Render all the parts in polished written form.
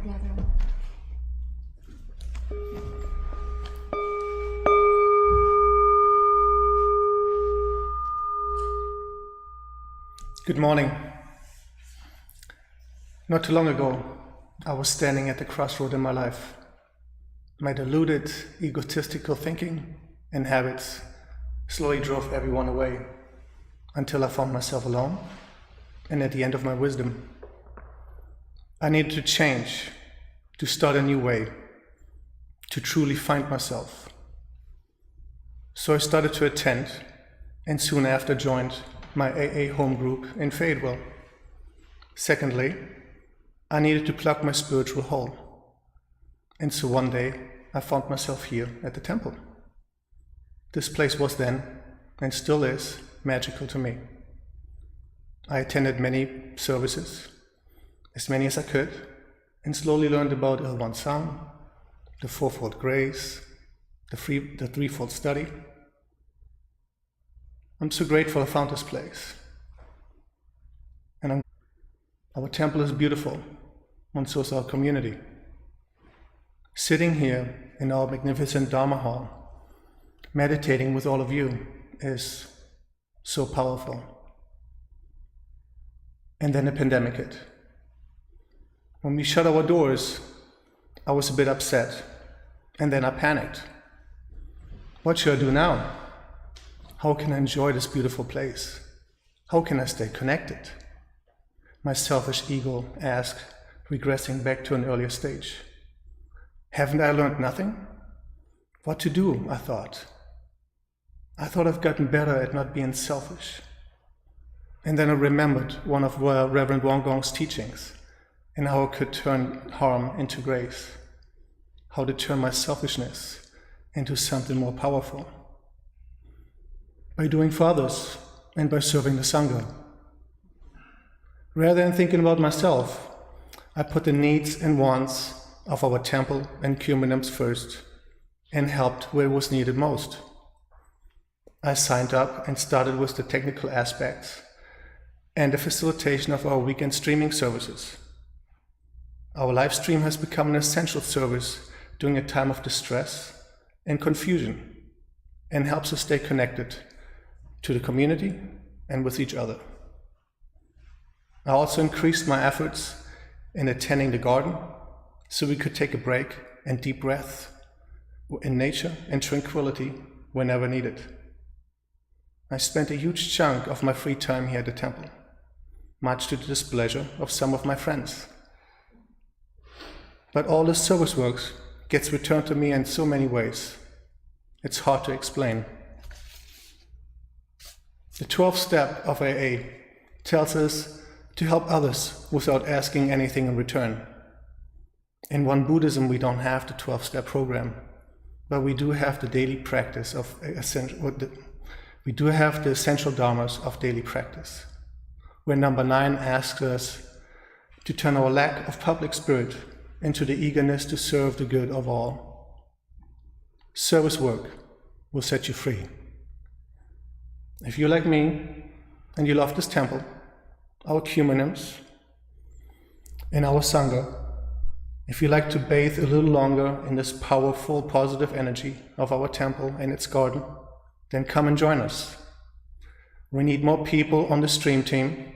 The other one. Good morning. Not too long ago, I was standing at the crossroad in my life. My deluded, egotistical thinking and habits slowly drove everyone away until I found myself alone and at the end of my wisdom. I needed to change, to start a new way, to truly find myself. So I started to attend and soon after joined my AA home group in Fayetteville. Secondly, I needed to plug my spiritual hole. And so one day I found myself here at the temple. This place was then, and still is, magical to me. I attended many services, as many as I could, and slowly learned about One Sound, the Fourfold Grace, the Threefold Study. I'm so grateful I found this place. And our temple is beautiful, and so is our community. Sitting here in our magnificent Dharma hall, Meditating with all of you is so powerful. And then the pandemic hit. When we shut our doors, I was a bit upset, and then I panicked. What should I do now? How can I enjoy this beautiful place? How can I stay connected? My selfish ego asked, regressing back to an earlier stage. Haven't I learned nothing? What to do, I thought. I thought I've gotten better at not being selfish. And then I remembered one of Reverend Won Buddhist's teachings, and how I could turn harm into grace, how to turn my selfishness into something more powerful. By doing for others and by serving the Sangha. Rather than thinking about myself, I put the needs and wants of our temple and communities first and helped where it was needed most. I signed up and started with the technical aspects and the facilitation of our weekend streaming services. Our live stream has become an essential service during a time of distress and confusion and helps us stay connected to the community and with each other. I also increased my efforts in attending the garden so we could take a break and deep breath in nature and tranquility whenever needed. I spent a huge chunk of my free time here at the temple, much to the displeasure of some of my friends. But all this service work gets returned to me in so many ways. It's hard to explain. The 12th step of AA tells us to help others without asking anything in return. In Won Buddhism, we don't have the 12-step program, but we do have the daily practice of we do have the essential dharmas of daily practice, where number 9 asks us to turn our lack of public spirit into the eagerness to serve the good of all. Service work will set you free. If you're like me and you love this temple, our communities, and our Sangha, if you like to bathe a little longer in this powerful, positive energy of our temple and its garden, then come and join us. We need more people on the stream team.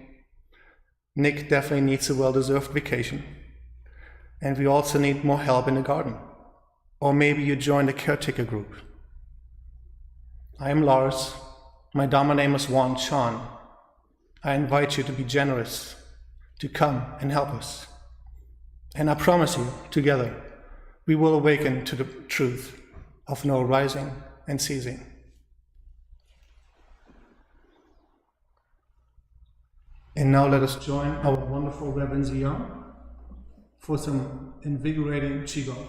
Nick definitely needs a well-deserved vacation. And we also need more help in the garden. Or maybe you join the caretaker group. I am Lars. My Dharma name is Won Chan. I invite you to be generous, to come and help us. And I promise you, together, we will awaken to the truth of no rising and ceasing. And now let us join our wonderful Reverend Qi Gong for some invigorating Qi Gong.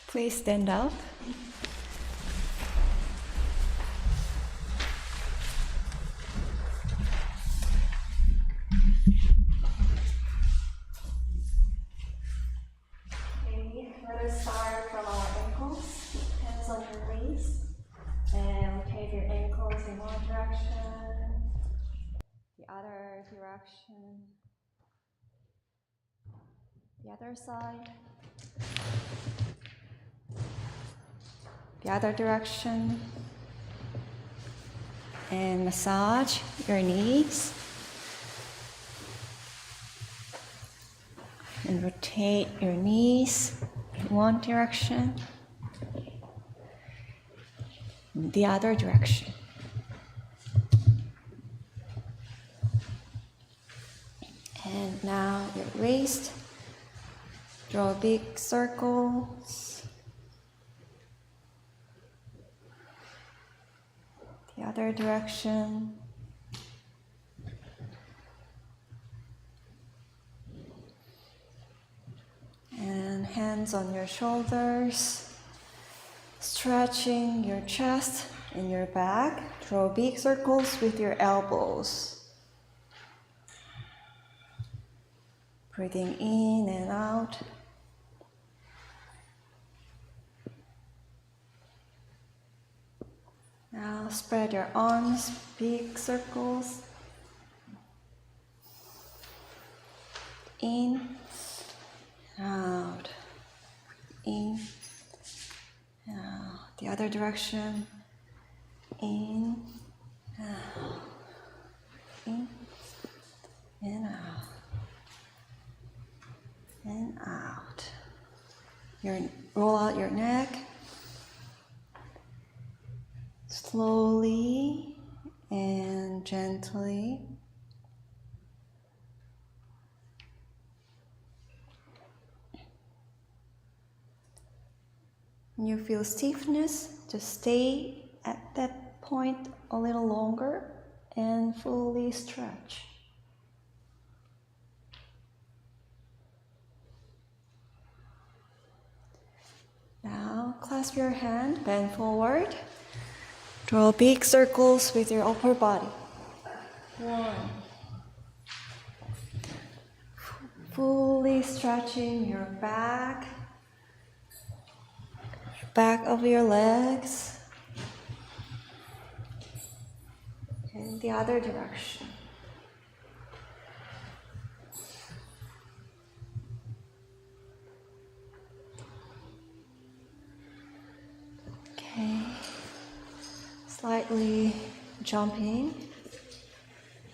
Please stand up. Okay, let us start from our ankles, hands on your knees, and rotate your ankles in one direction, the other direction, the other side, the other direction, and massage your knees and rotate your knees in one direction, the other direction. And now your waist, draw big circles. The other direction. And hands on your shoulders, stretching your chest and your back. Draw big circles with your elbows. Breathing in and out. Now spread your arms, big circles. In, out. in, out. The other direction, in, out, in, and out, and out. Roll out your neck, slowly and gently. When you feel stiffness, just stay at that point a little longer and fully stretch. Now clasp your hand, bend forward. Draw big circles with your upper body. 1. Fully stretching your back of your legs, and the other direction. Okay, slightly jumping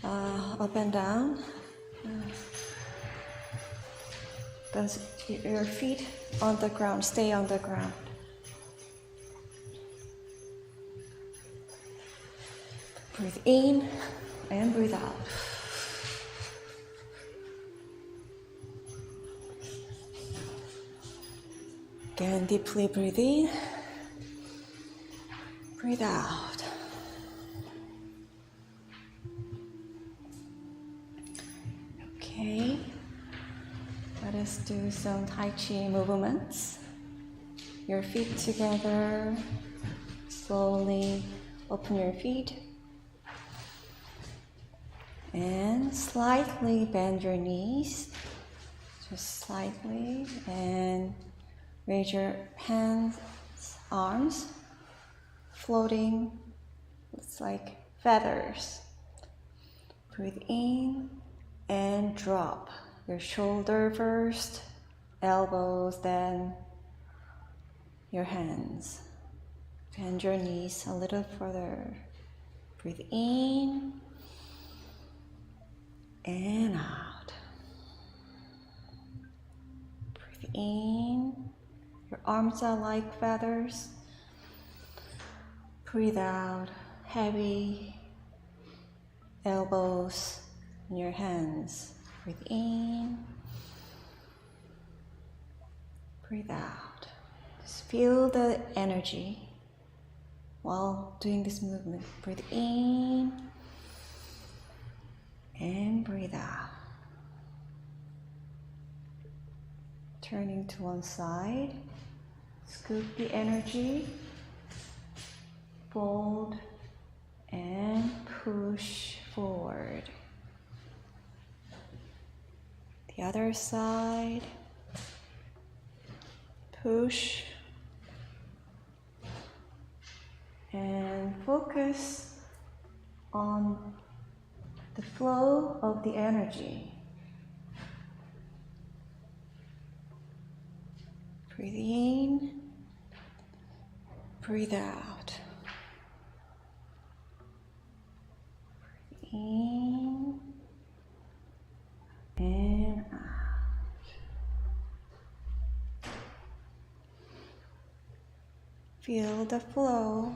up and down. Does your feet on the ground, stay on the ground. Breathe in and breathe out. Again, deeply breathe in, breathe out. Okay, let us do some Tai Chi movements. Your feet together, slowly open your feet. And slightly bend your knees, just slightly, and raise your hands, arms, floating. It's like feathers. Breathe in and drop. Your shoulder first, elbows, then your hands. Bend your knees a little further. Breathe in and out. Breathe in. Your arms are like feathers. Breathe out. Heavy elbows in your hands. Breathe in. Breathe out. Just feel the energy while doing this movement. Breathe in. And breathe out. Turning to one side. Scoop the energy. Fold and push forward. The other side. Push. And focus on the flow of the energy. Breathe in, breathe out. Breathe in and out. Feel the flow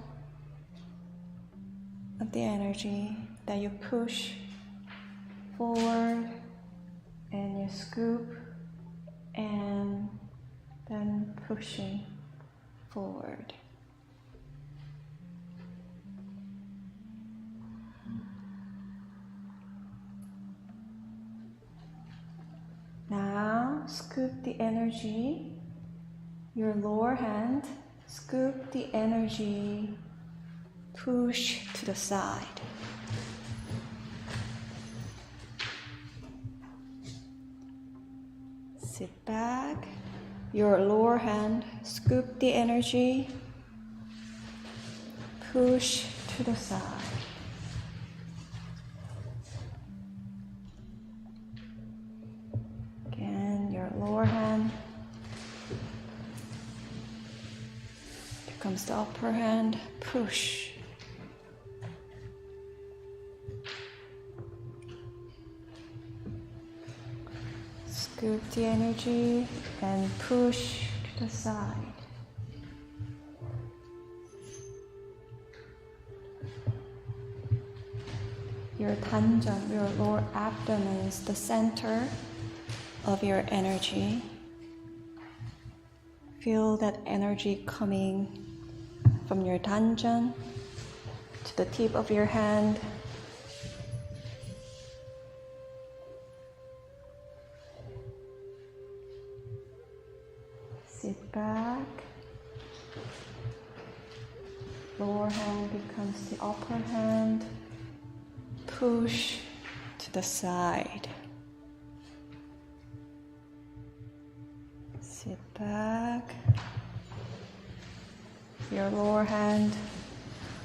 of the energy that you push forward and you scoop and then pushing forward. Now scoop the energy, your lower hand, scoop the energy, push to the side. Sit back, your lower hand, scoop the energy, push to the side. Again, your lower hand, becomes the upper hand, push. Scoop the energy and push to the side. Your tanjam, your lower abdomen, is the center of your energy. Feel that energy coming from your tanjam to the tip of your hand. Sit back. Lower hand becomes the upper hand. Push to the side. Sit back. Your lower hand,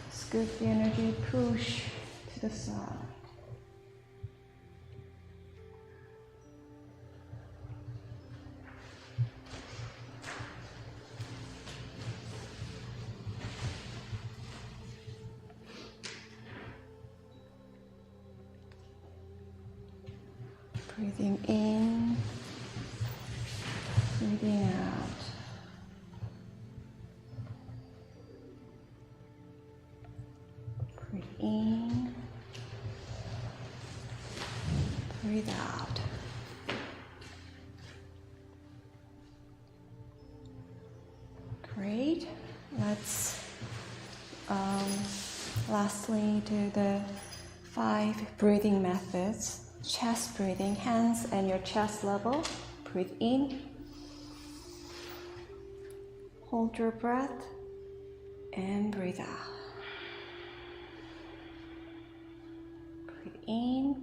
scoop the energy, push to the side. Breathing in, breathing out. Breathe in, breathe out. Great. Let's lastly do the 5 breathing methods. Chest breathing, hands and your chest level. Breathe in. Hold your breath and breathe out. Breathe in.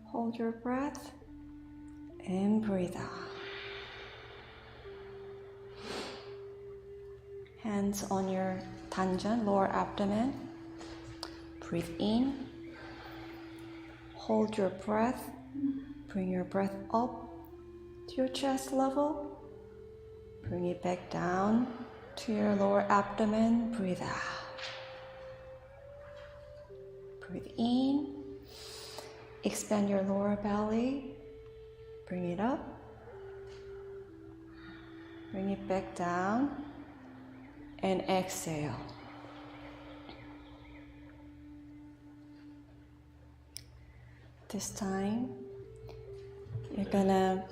Hold your breath and breathe out. Hands on your tanjam, lower abdomen. Breathe in. Hold your breath. Bring your breath up to your chest level. Bring it back down to your lower abdomen. Breathe out. Breathe in. Expand your lower belly. Bring it up. Bring it back down. And exhale. This time, you're gonna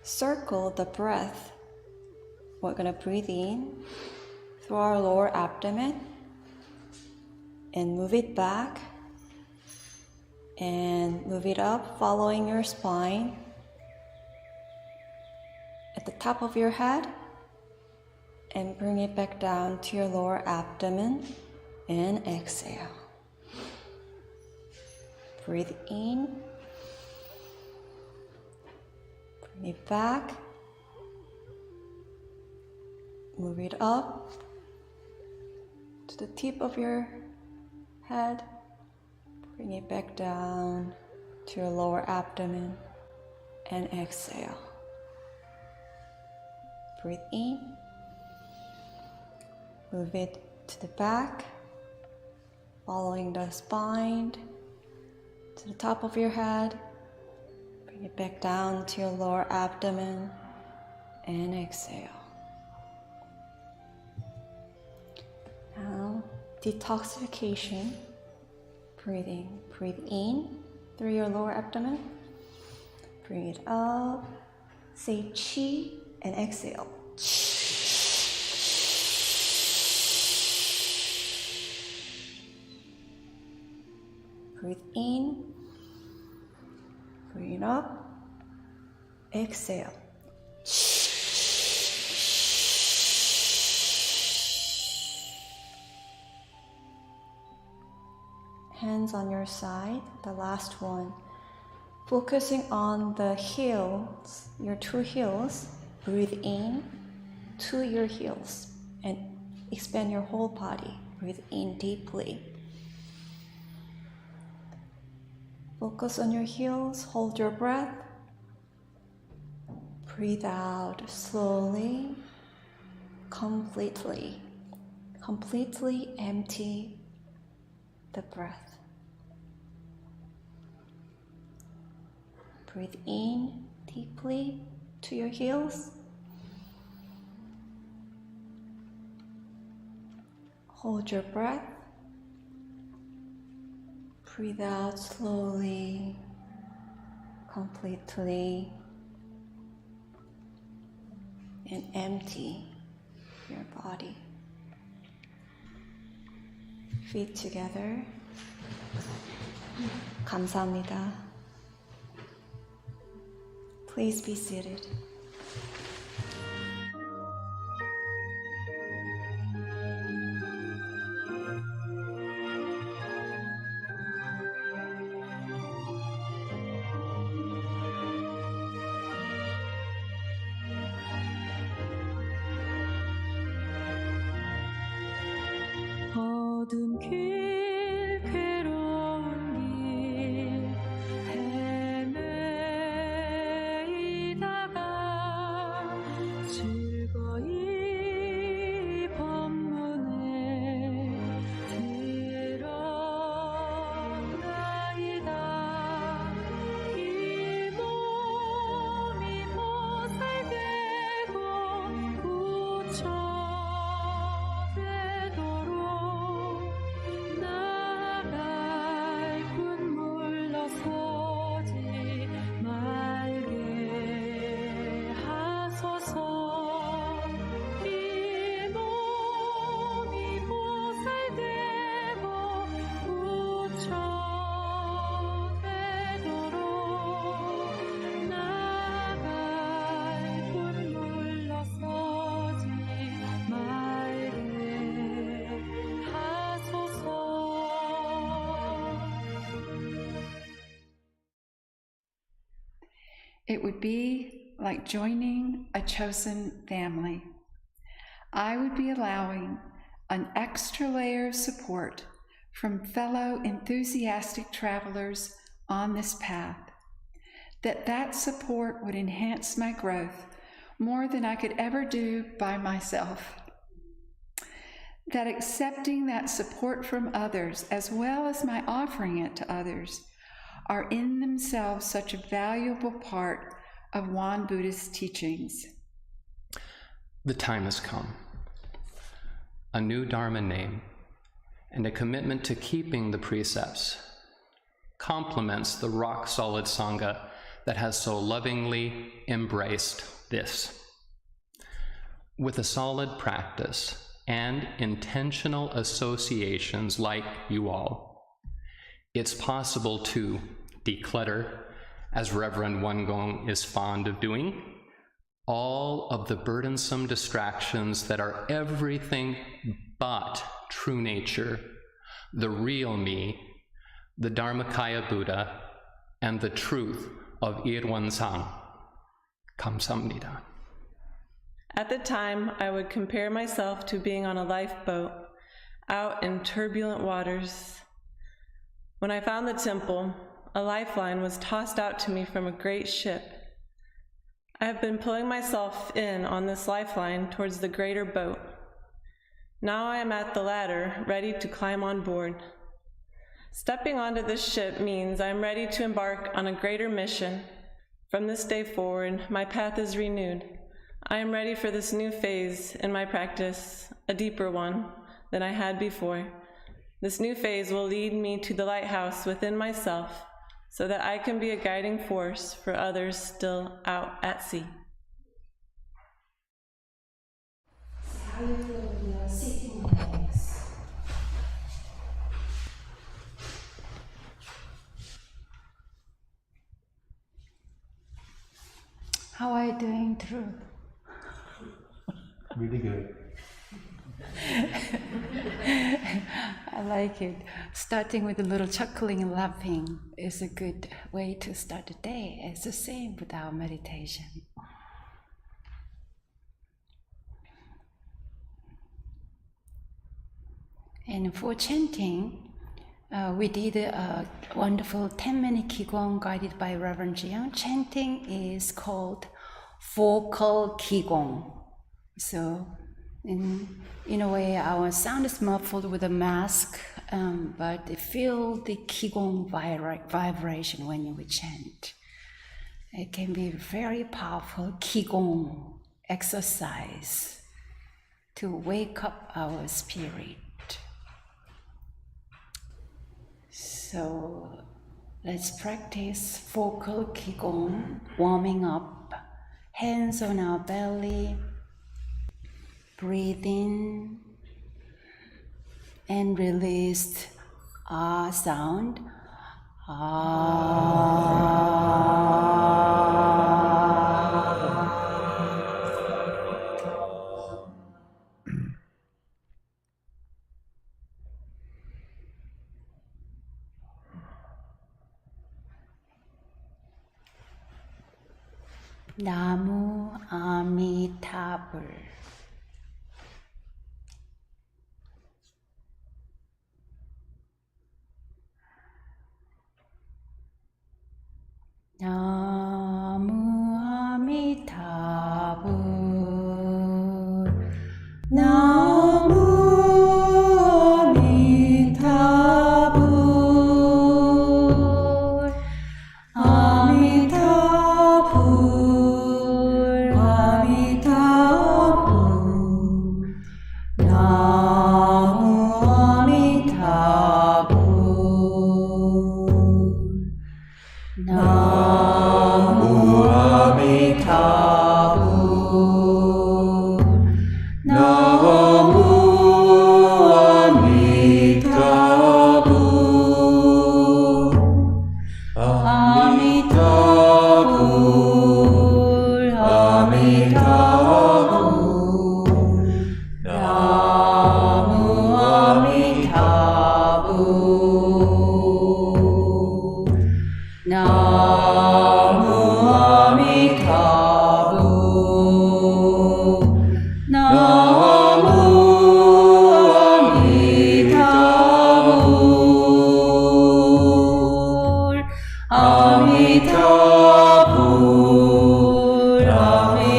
circle the breath. We're gonna breathe in through our lower abdomen and move it back and move it up, following your spine. At the top of your head, and bring it back down to your lower abdomen and exhale. Breathe in, bring it back, move it up to the tip of your head, bring it back down to your lower abdomen and exhale. Breathe in, move it to the back, following the spine, to the top of your head, bring it back down to your lower abdomen and exhale. Now, detoxification, breathing. Breathe in through your lower abdomen, bring it up, say Qi and exhale. Breathe in, bring it up, exhale. Hands on your side, the last one. Focusing on the heels, your 2 heels. Breathe in to your heels and expand your whole body. Breathe in deeply. Focus on your heels, hold your breath. Breathe out slowly, completely empty the breath. Breathe in deeply to your heels. Hold your breath. Breathe out slowly, completely, and empty your body. Feet together. 감사합니다. Please be seated. 어둠 길 괴로운 길 헤매이다가 즐거이 법문에 들어가이다. 이 몸이 보살되고 부처되도록 나갈 뿐 물러서지 말게 하소서. 이 몸이 보살되고 부처되도록 나갈 뿐 물러서지 말게 하소서. It would be like joining a chosen family. I would be allowing an extra layer of support from fellow enthusiastic travelers on this path, that support would enhance my growth more than I could ever do by myself. That accepting that support from others, as well as my offering it to others, are in themselves such a valuable part of Won Buddhist teachings. The time has come. A new Dharma name and a commitment to keeping the precepts complements the rock-solid Sangha that has so lovingly embraced this. With a solid practice and intentional associations like you all, it's possible to declutter, as Reverend Won Gong is fond of doing, all of the burdensome distractions that are everything but true nature, the real me, the Dharmakaya Buddha, and the truth of Irwansang. 감사합니다. At the time, I would compare myself to being on a lifeboat out in turbulent waters. When I found the temple, a lifeline was tossed out to me from a great ship. I have been pulling myself in on this lifeline towards the greater boat. Now I am at the ladder, ready to climb on board. Stepping onto this ship means I am ready to embark on a greater mission. From this day forward, my path is renewed. I am ready for this new phase in my practice, a deeper one than I had before. This new phase will lead me to the lighthouse within myself, so that I can be a guiding force for others still out at sea. How you feel when you're sitting legs? How are you doing, Drew? Really good. I like it. Starting with a little chuckling and laughing is a good way to start the day. It's the same with our meditation. And for chanting, we did a wonderful 10-minute Qi Gong guided by Reverend Jiang. Chanting is called vocal Qi Gong. So in a way, our sound is muffled with a mask, but they feel the Qi Gong vibration when we chant. It can be very powerful Qi Gong exercise to wake up our spirit. So let's practice vocal Qi Gong, warming up, hands on our belly, breathe in and release ah sound. Namu Amitabha. Namu Amitabha. Namu Amitabha. Amitabha. Amitabha. Namu Amitabha. Namu Amitabha. Namu Amitabha. Amitabha. Amitabha. Namu Amitabha. Namu Amitabha. Namu Amitabha. Amitabha. Amitabha. Namu Amitabha. Namu Amitabha. Namu Amitabha. Amitabha.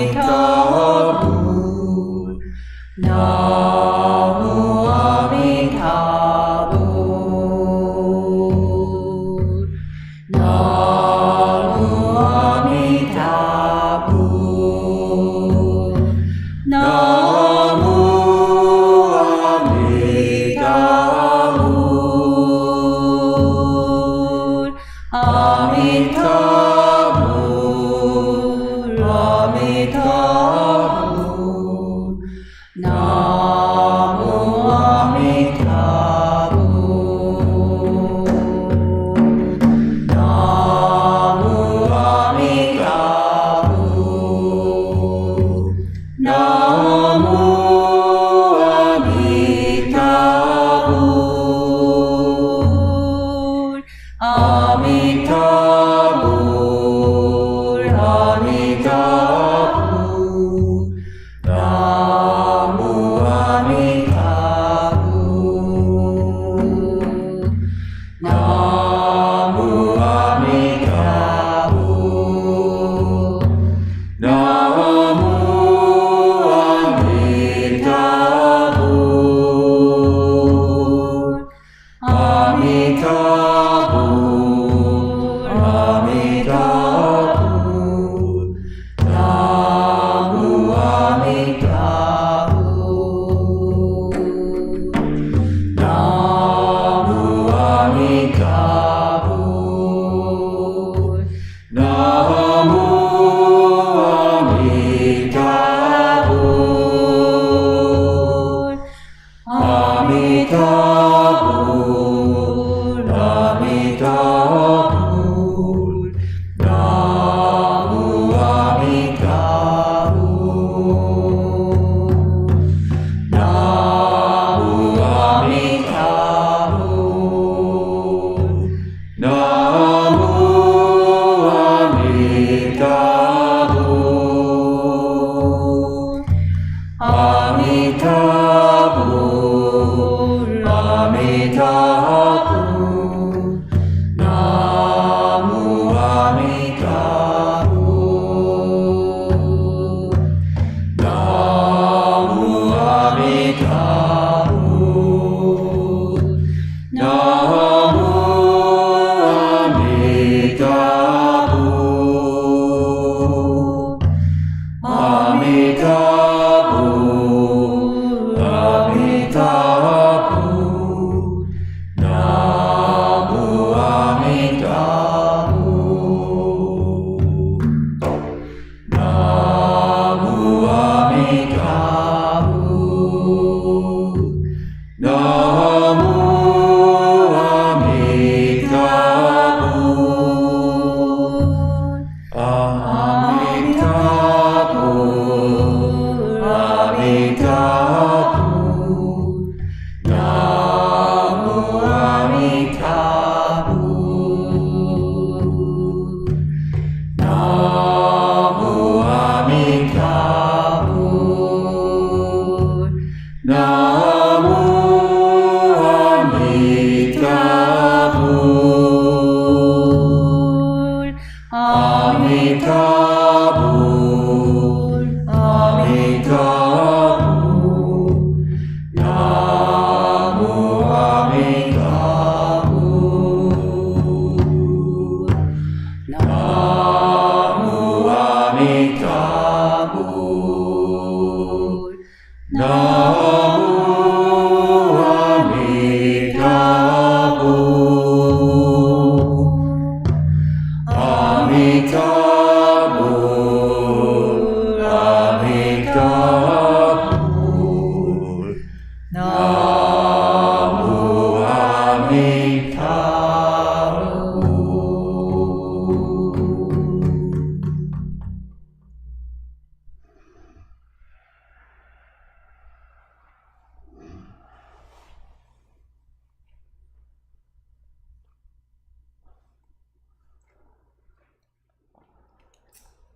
Amitabha. Namu Amitabha. Namu Amitabha. Namu Amitabha. Amitabha. Namu Amitabha. Namu Amitabha. Namu Amitabha. Amitabha. Namu Amitabha. Namu Amitabha. Namu Amitabha. Amitabha. Amitabha. Namu Amitabha. Namu Amitabha. Namu Amitabha. Amitabha.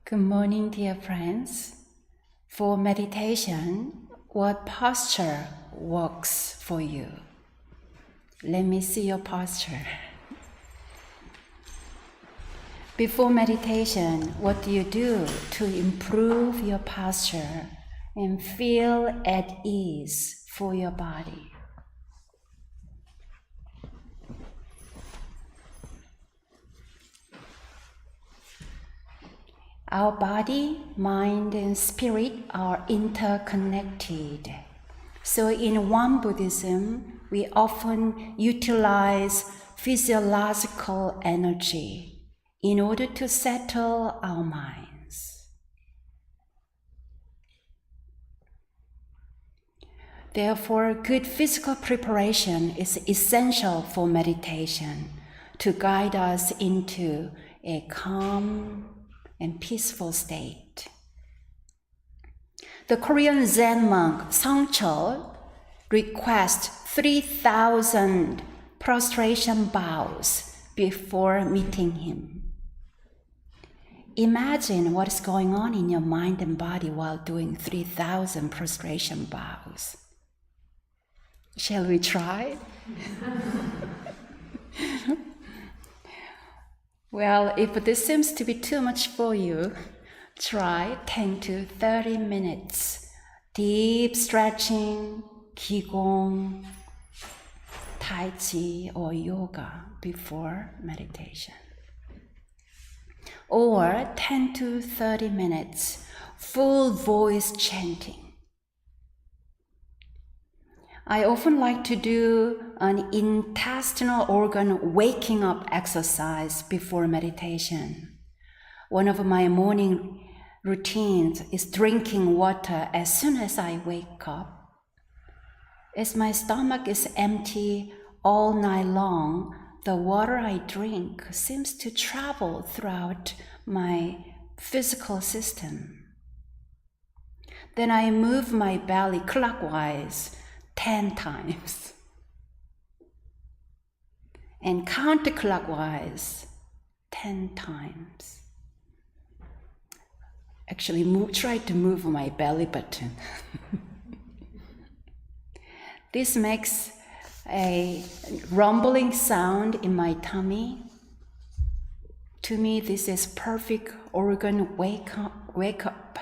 Good morning, dear friends. For meditation, what posture works for you? Let me see your posture. Before meditation, what do you do to improve your posture and feel at ease for your body? Our body, mind, and spirit are interconnected. So in Won Buddhism, we often utilize physiological energy in order to settle our minds. Therefore, good physical preparation is essential for meditation to guide us into a calm and peaceful state. The Korean Zen monk Sangchul requests 3,000 prostration bows before meeting him. Imagine what is going on in your mind and body while doing 3,000 prostration bows. Shall we try? Well, if this seems to be too much for you, try 10 to 30 minutes. Deep stretching, Qi Gong, Tai Chi, or yoga before meditation. Or 10 to 30 minutes, full voice chanting. I often like to do an intestinal organ waking up exercise before meditation. One of my morning routines is drinking water as soon as I wake up. As my stomach is empty all night long, the water I drink seems to travel throughout my physical system. Then I move my belly clockwise 10 times and counterclockwise 10 times. Actually, try to move my belly button. This makes a rumbling sound in my tummy. To me, this is perfect organ wake up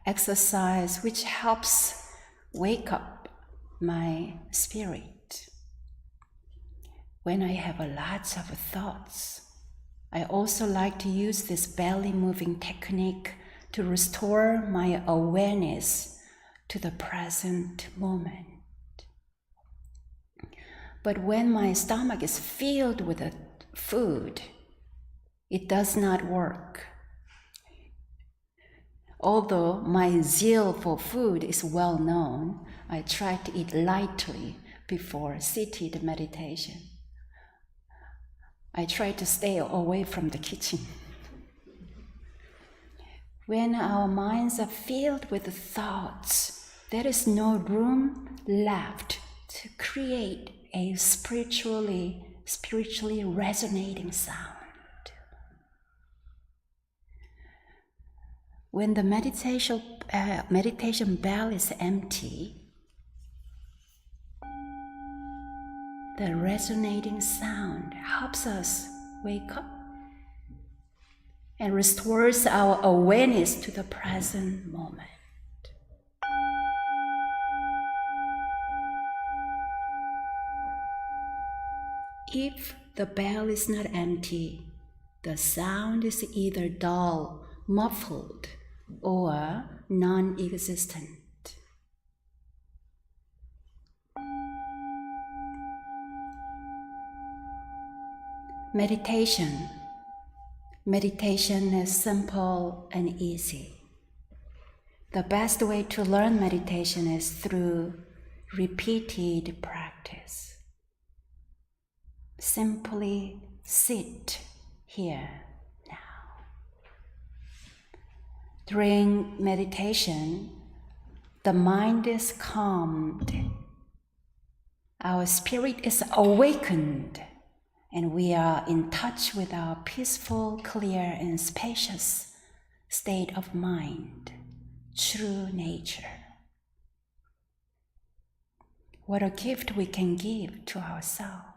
exercise, which helps wake up my spirit. When I have lots of thoughts, I also like to use this belly moving technique to restore my awareness to the present moment. But when my stomach is filled with food, it does not work. Although my zeal for food is well known, I try to eat lightly, before seated meditation. I try to stay away from the kitchen. When our minds are filled with thoughts, there is no room left to create a spiritually resonating sound. When the meditation bell is empty, the resonating sound helps us wake up and restores our awareness to the present moment. If the bell is not empty, the sound is either dull, muffled, or non-existent. Meditation is simple and easy. The best way to learn meditation is through repeated practice. Simply sit here now. During meditation, the mind is calmed, our spirit is awakened, and we are in touch with our peaceful, clear, and spacious state of mind, true nature. What a gift we can give to ourselves.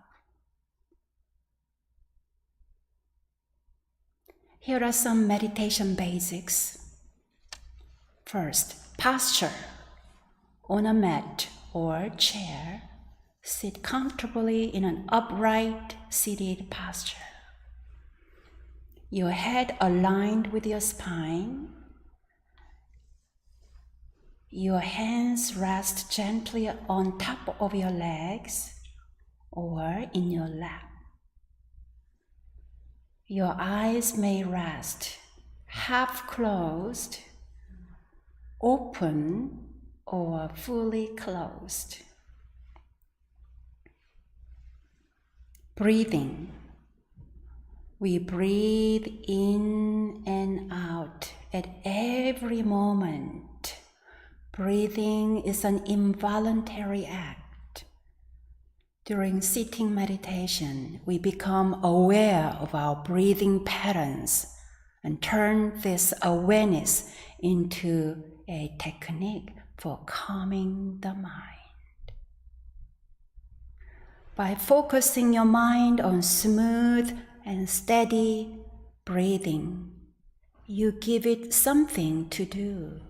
Here are some meditation basics. First, posture. On a mat or chair, sit comfortably in an upright seated posture. Your head aligned with your spine. Your hands rest gently on top of your legs or in your lap. Your eyes may rest half closed, open, or fully closed. Breathing. We breathe in and out at every moment. Breathing is an involuntary act. During sitting meditation, we become aware of our breathing patterns and turn this awareness into a technique for calming the mind. By focusing your mind on smooth and steady breathing, you give it something to do.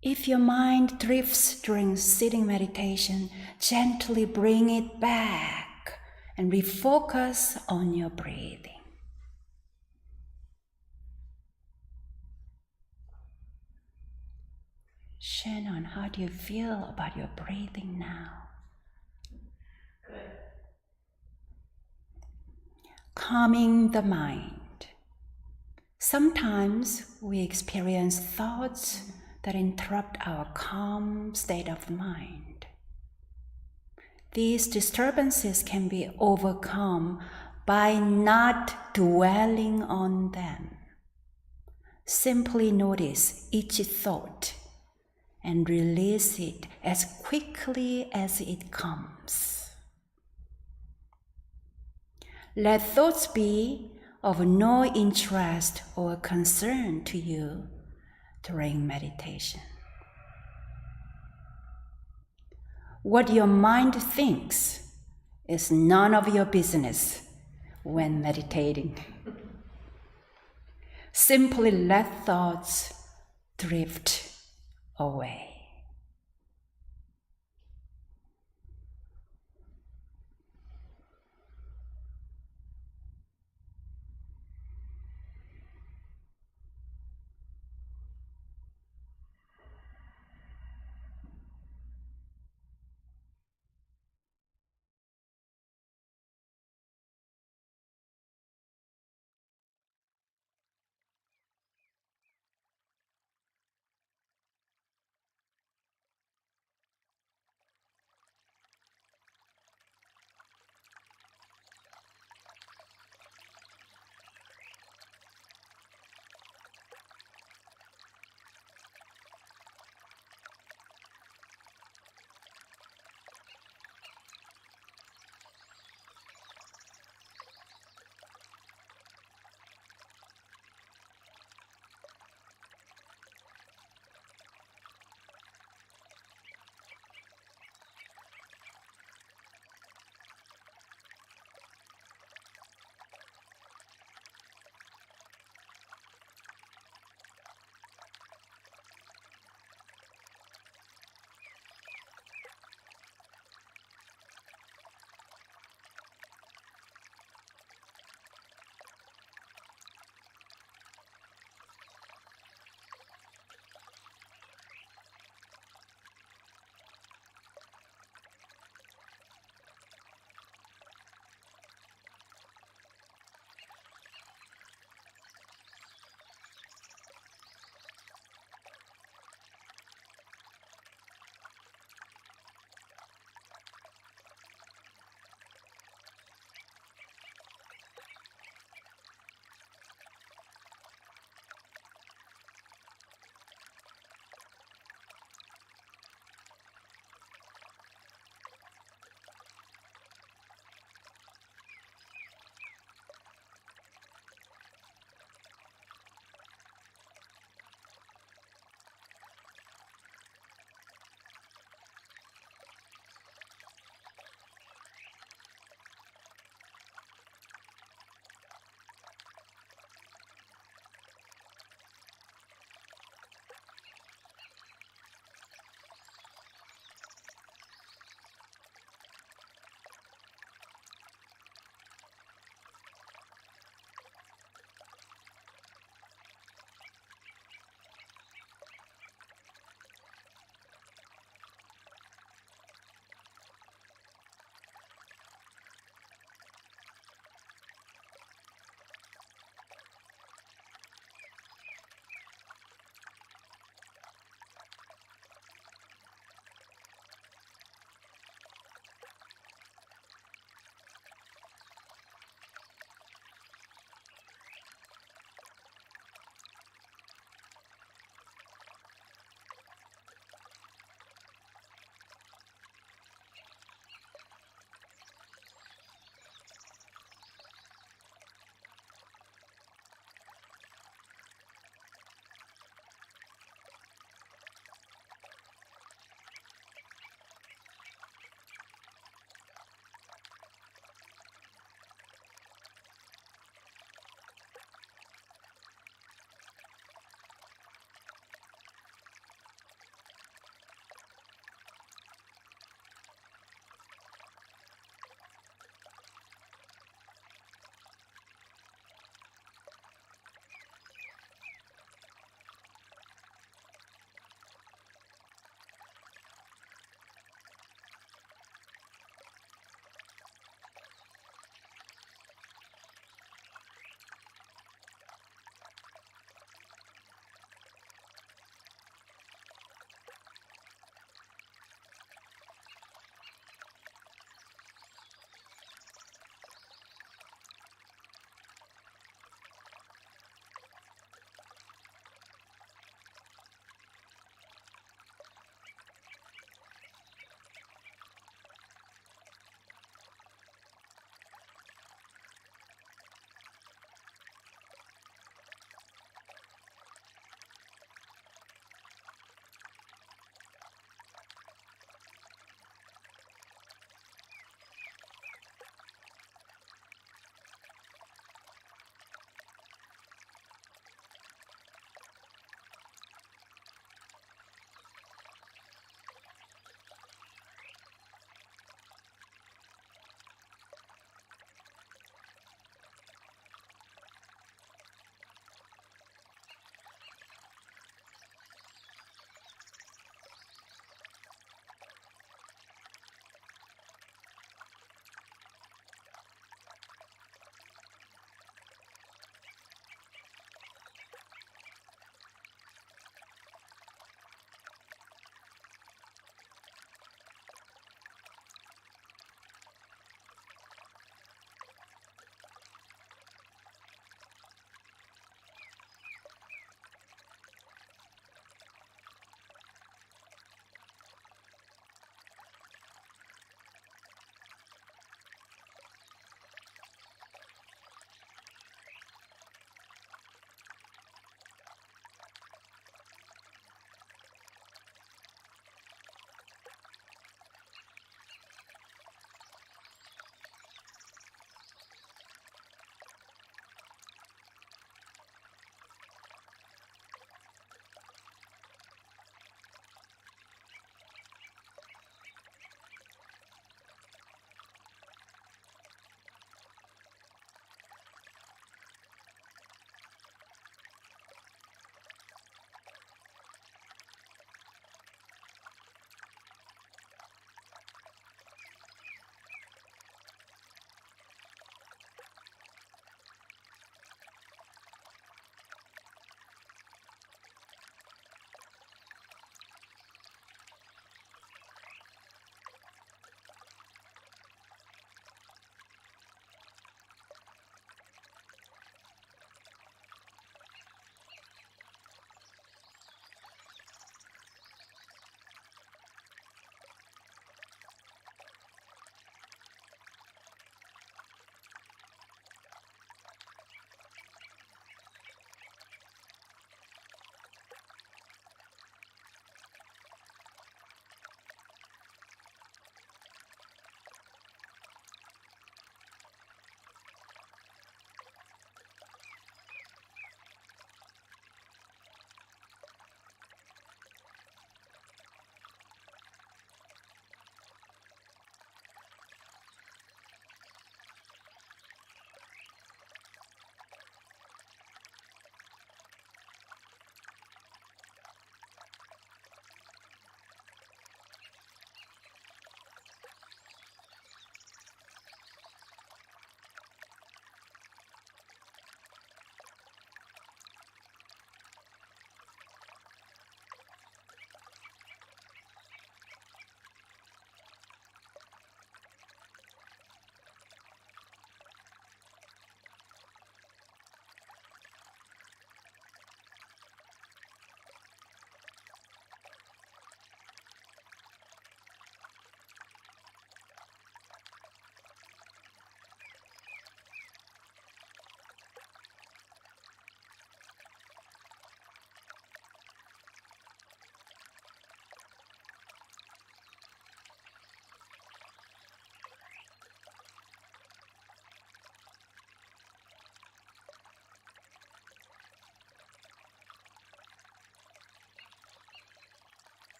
If your mind drifts during sitting meditation, gently bring it back and refocus on your breathing. Shannon, how do you feel about your breathing now? Good. Calming the mind. Sometimes we experience thoughts that interrupt our calm state of mind. These disturbances can be overcome by not dwelling on them. Simply notice each thought and release it as quickly as it comes. Let thoughts be of no interest or concern to you during meditation. What your mind thinks is none of your business when meditating. Simply let thoughts drift away.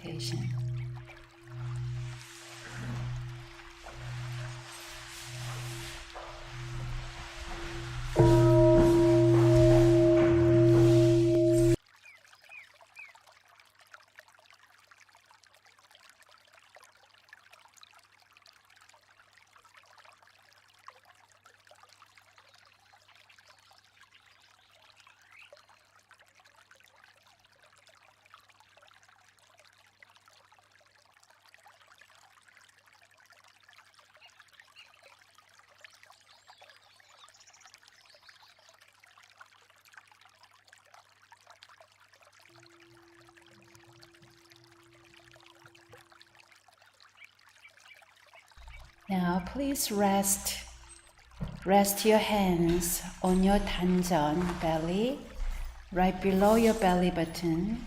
meditation. Now please rest your hands on your 단전 belly, right below your belly button.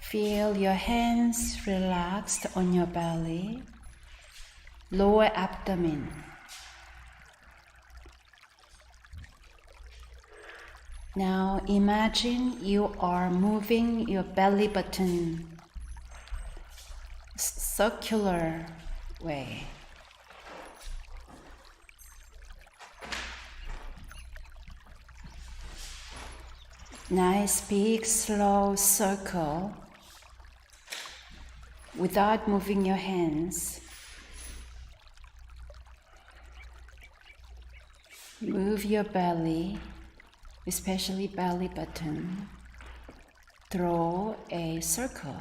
Feel your hands relaxed on your belly, lower abdomen. Now imagine you are moving your belly button circular way. Nice big slow circle without moving your hands. Move your belly, especially belly button, through a circle.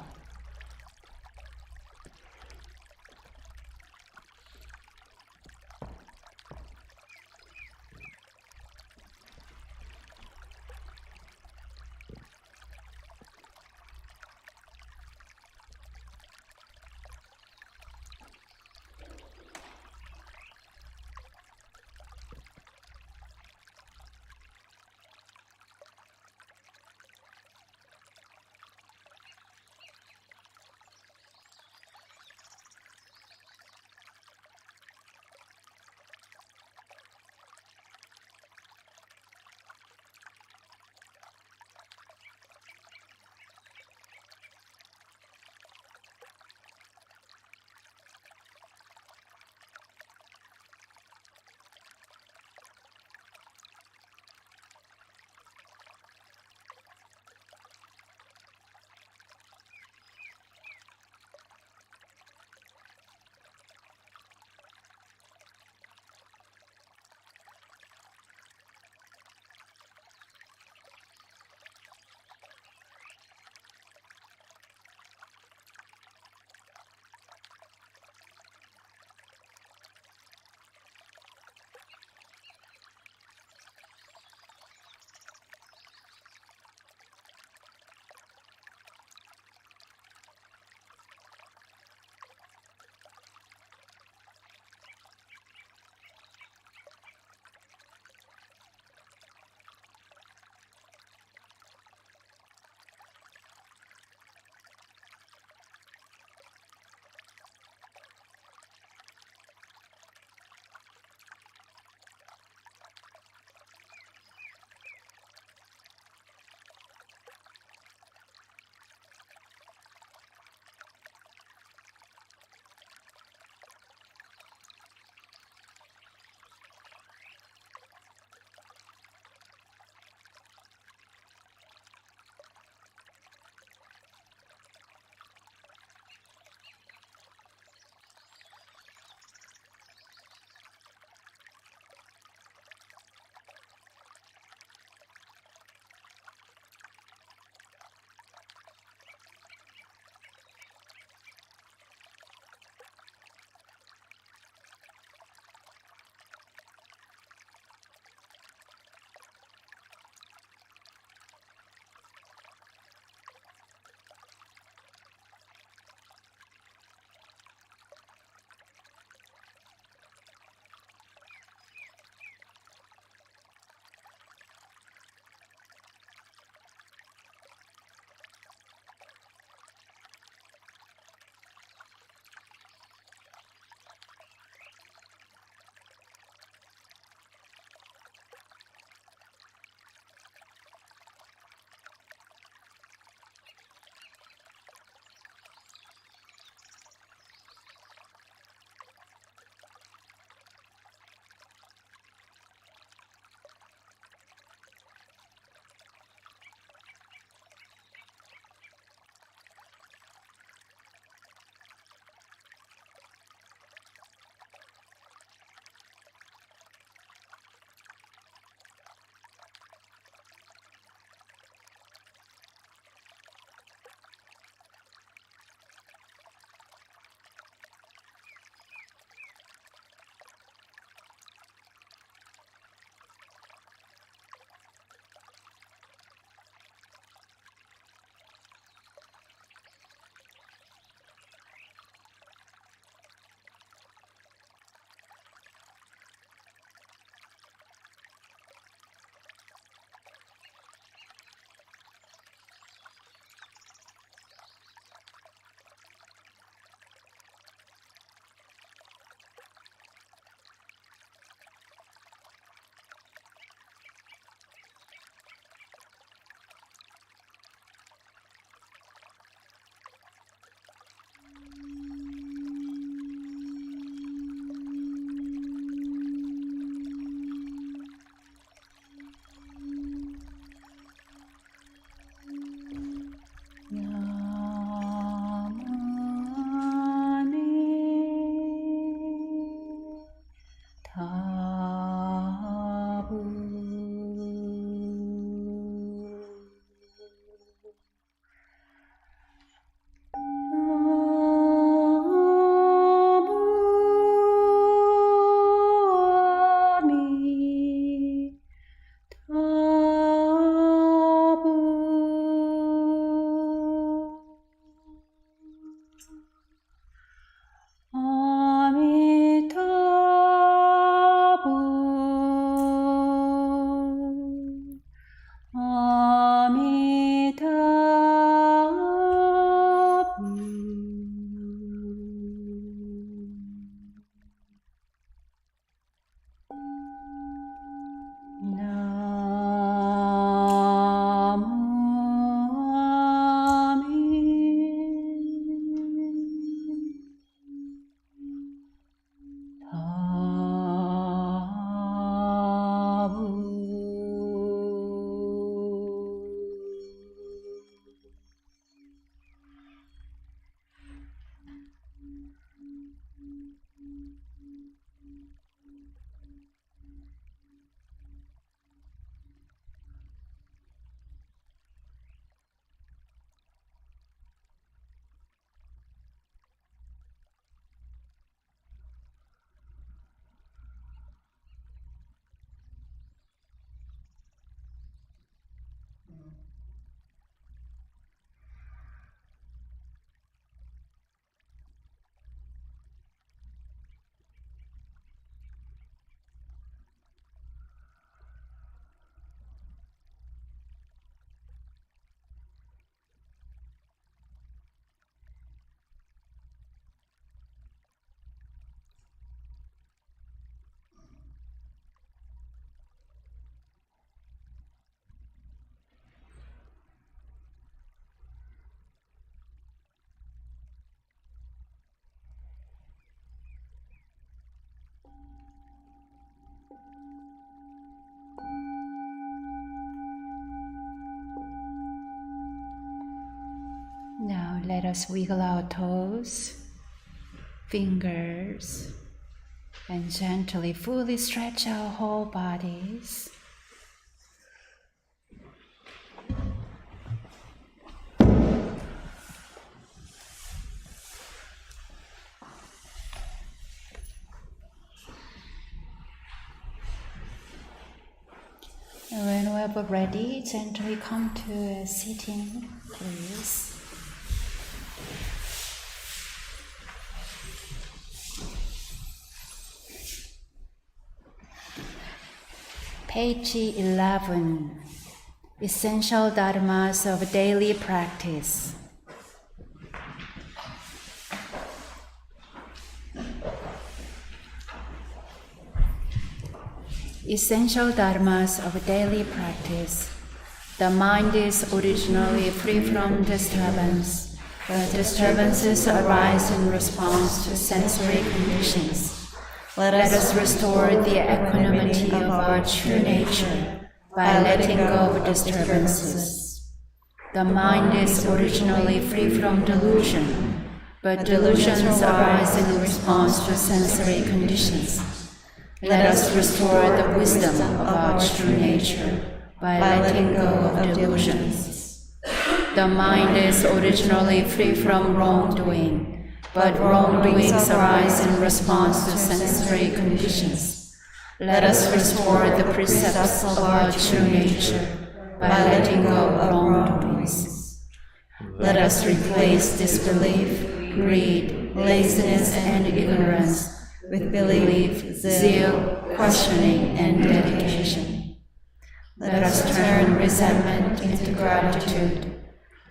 Now let us wiggle our toes, fingers, and gently fully stretch our whole bodies. And whenever ready, gently come to a sitting, please. Page 11, Essential Dharmas of Daily Practice. Essential Dharmas of Daily Practice. The mind is originally free from disturbance, but disturbances arise in response to sensory conditions. Let us restore the equanimity of our true nature by letting go of disturbances. The mind is originally free from delusion, but delusions arise in response to sensory conditions. Let us restore the wisdom of our true nature by letting go of delusions. The mind is originally free from wrongdoing, but wrongdoings arise in response to sensory conditions. Let us restore the precepts of our true nature by letting go of wrongdoings. Let us replace disbelief, greed, laziness, and ignorance with belief, zeal, questioning, and dedication. Let us turn resentment into gratitude.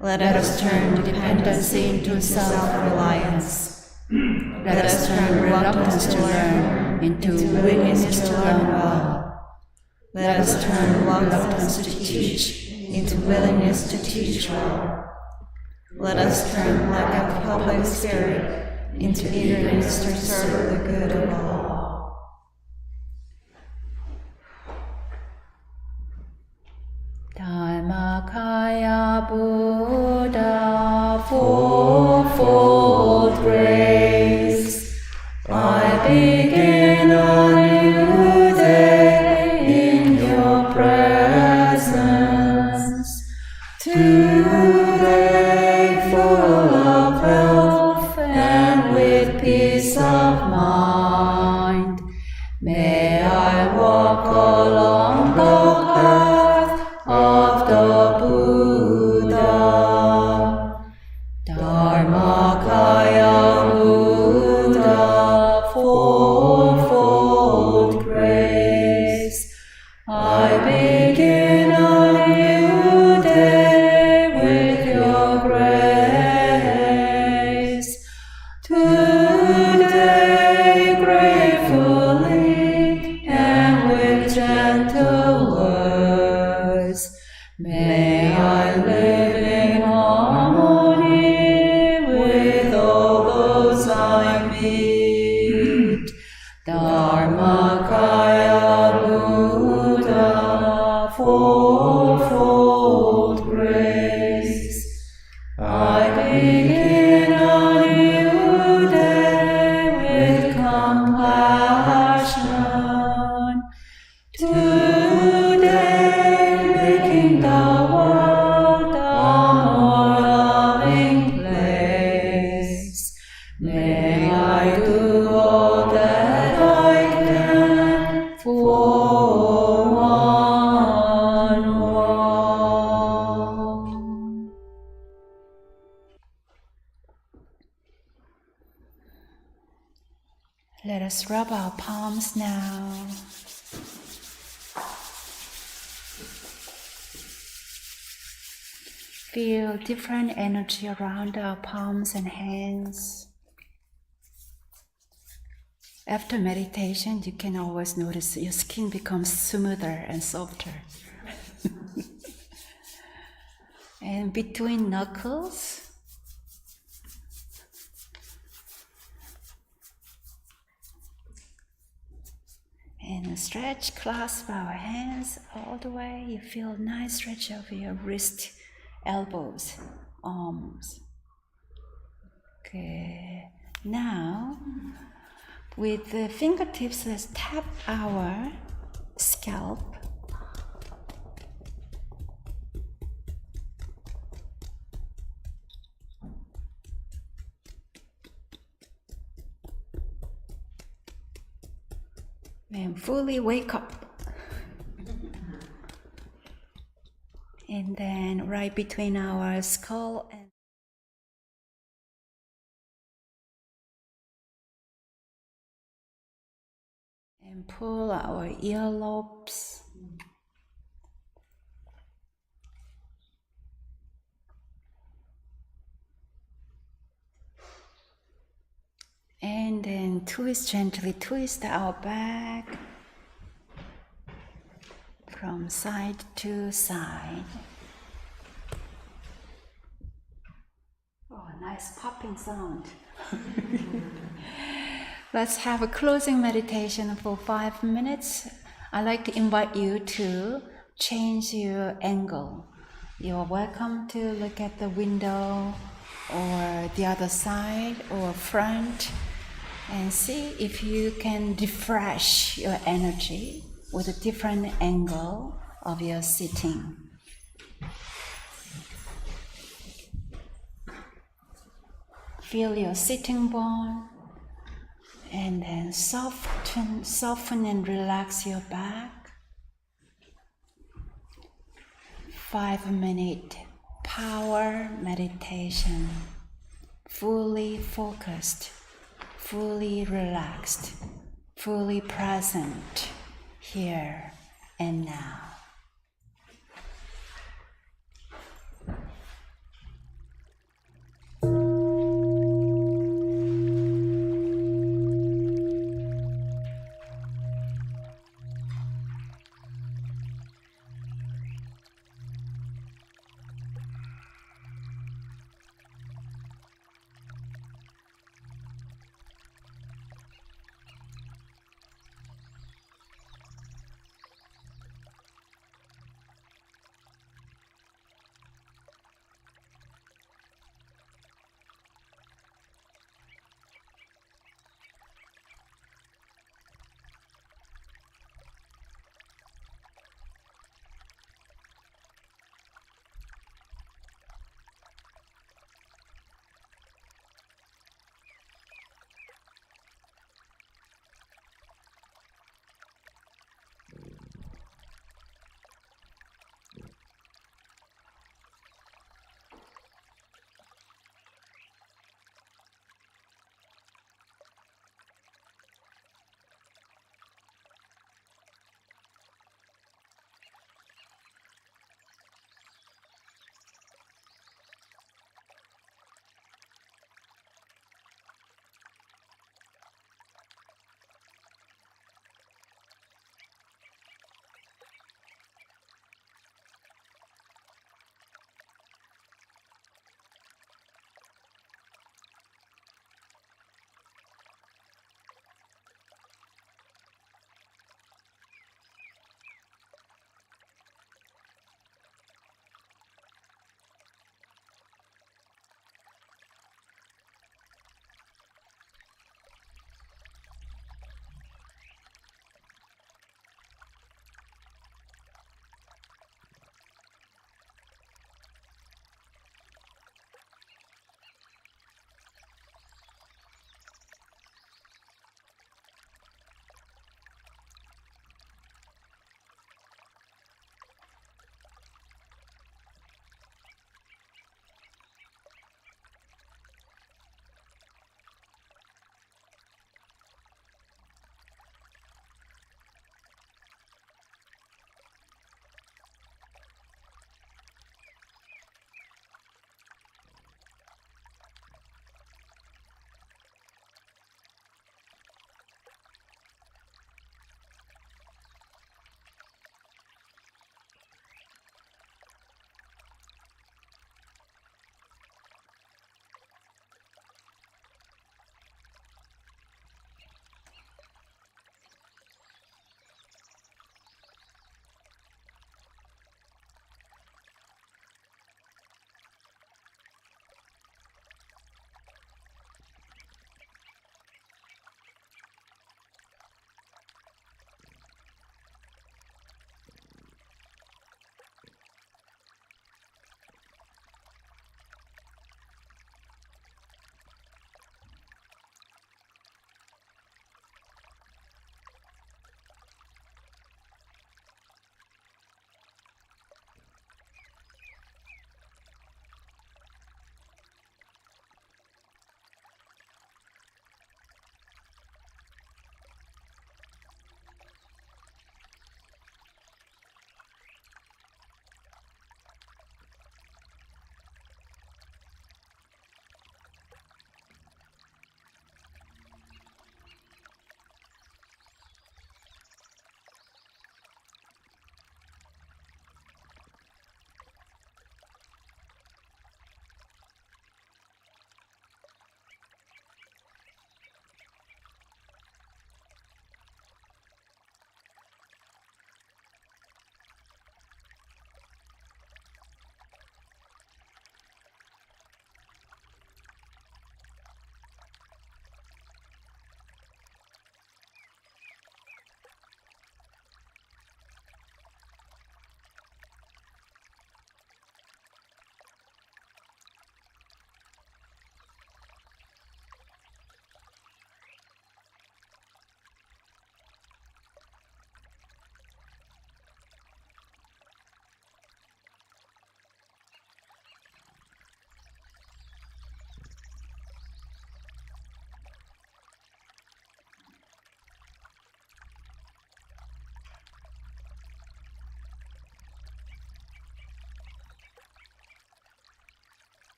Let us turn dependency into self-reliance. Let us turn reluctance to learn into willingness to learn well. Let us turn reluctance to teach into willingness to teach well. Let us turn lack of public spirit into eagerness to serve the good of all. Dharmakaya Buddha, fourfold grace. I begin a new day in your presence. Today full of health and with peace of mind. May I walk along the path of the Buddha. Dharmakaya Buddha, fourfold grace. I begin a new day with your grace. Today gratefully and with gentle words, may I live in harmony with all those I meet. Dharmakaya Buddha, fourfold grace. I begin a new day with compassion. Today making the world a more loving place. May I do all that I can for one. Let us rub our palms now. Feel different energy around our palms and hands. After meditation, you can always notice your skin becomes smoother and softer. And between knuckles, and stretch, clasp our hands all the way. You feel a nice stretch of your wrist, elbows, arms. Good. Now, with the fingertips, let's tap our scalp. And fully wake up. And then right between our skull and pull our earlobes. And then gently twist our back from side to side. Oh, nice popping sound. Let's have a closing meditation for 5 minutes. I'd like to invite you to change your angle. You're welcome to look at the window or the other side or front and see if you can refresh your energy with a different angle of your sitting. Feel your sitting bone and then soften and relax your back. 5-minute power meditation, fully focused, fully relaxed, fully present, here and now.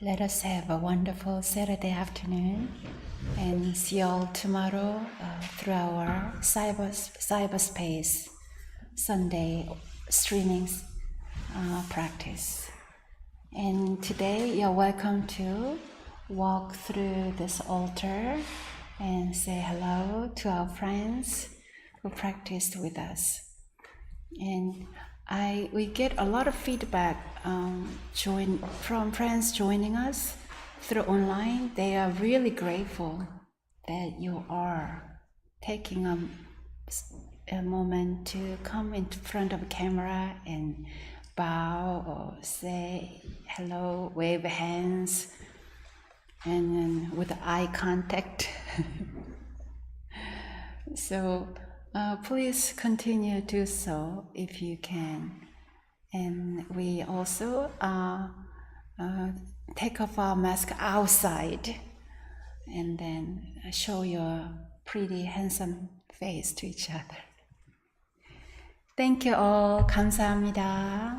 Let us have a wonderful Saturday afternoon and see you all tomorrow through our cyberspace Sunday streaming practice. And today you're welcome to walk through this altar and say hello to our friends who practiced with us. And we get a lot of feedback from friends joining us through online. They are really grateful that you are taking a moment to come in front of a camera and bow or say hello, wave hands, and then with eye contact. So please continue to do so if you can. And we also take off our mask outside and then show your pretty handsome face to each other. Thank you all. 감사합니다.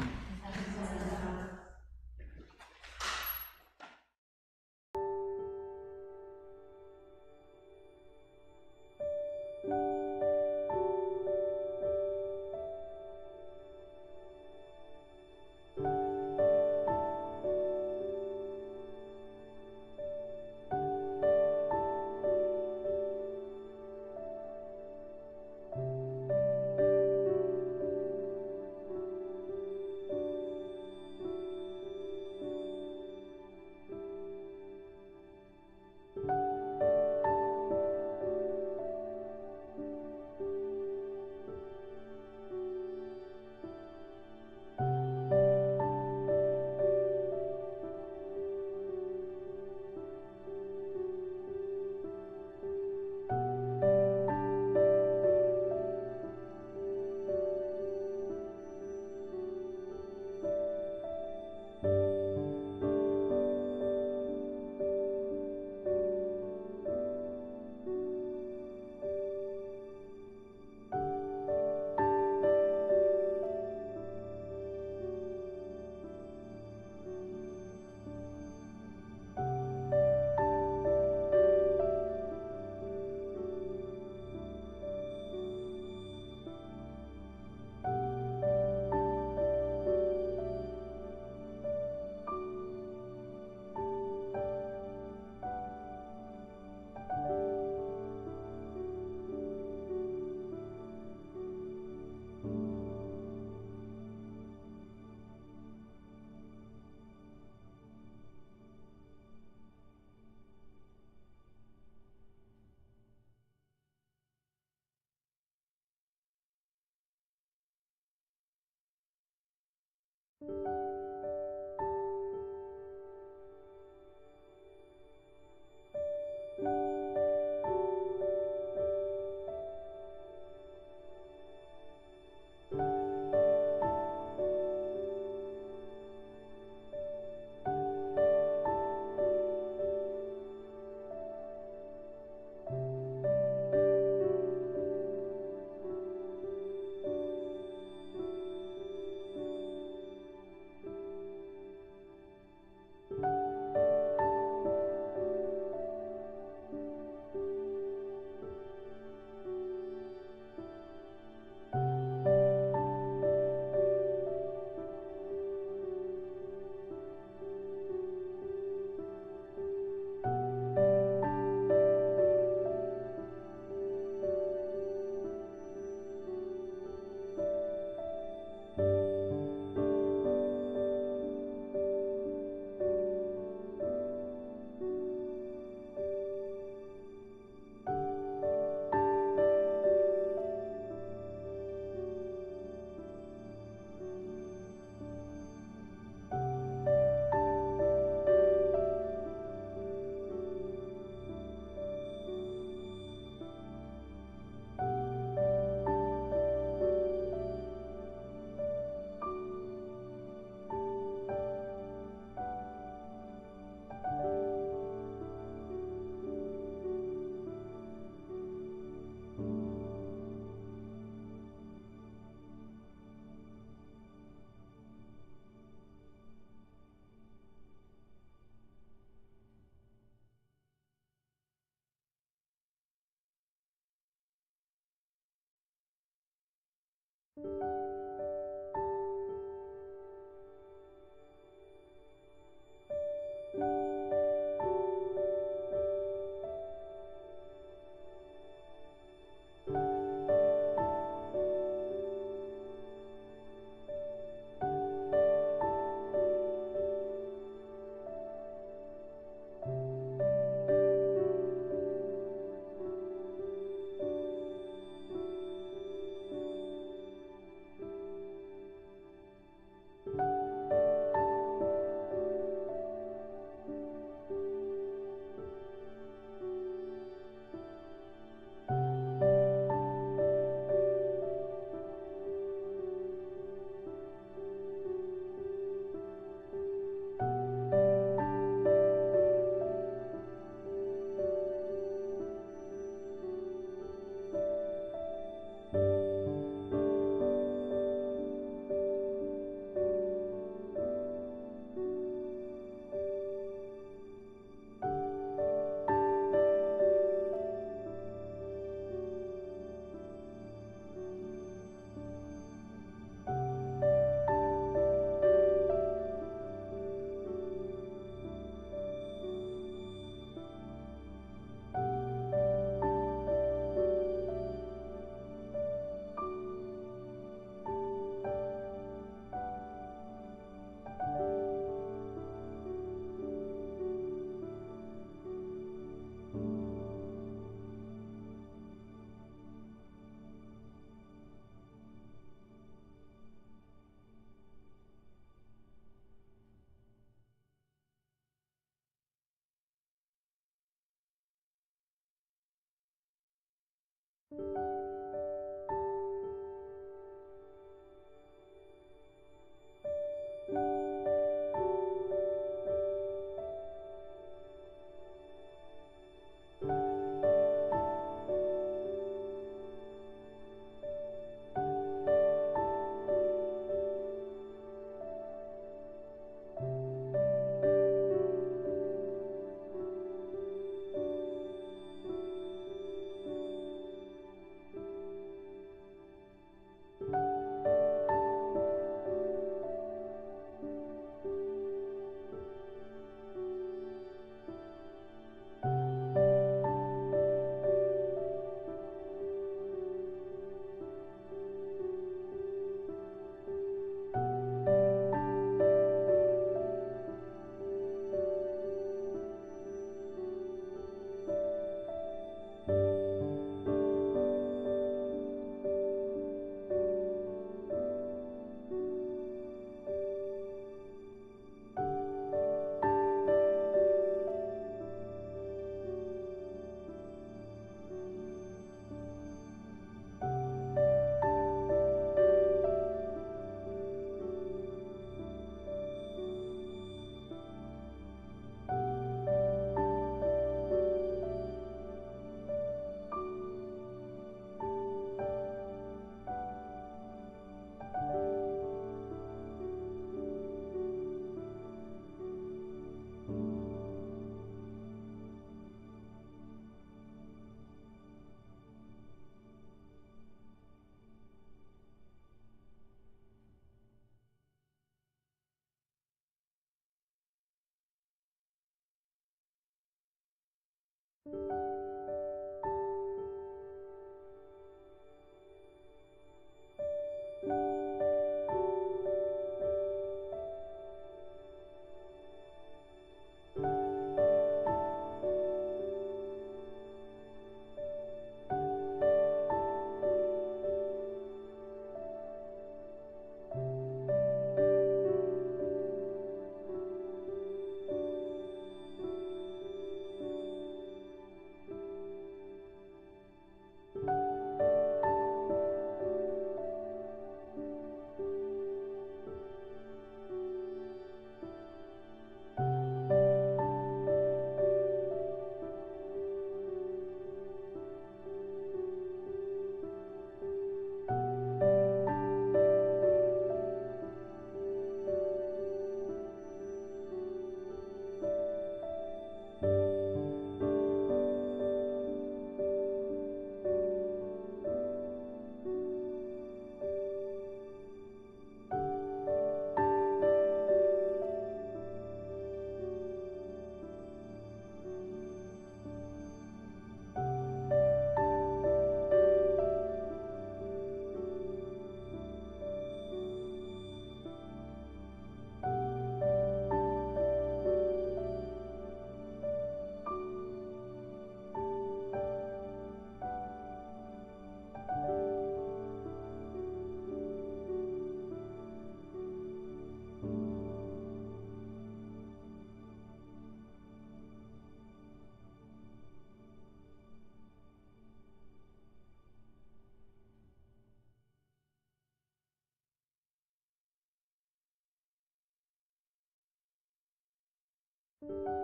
you.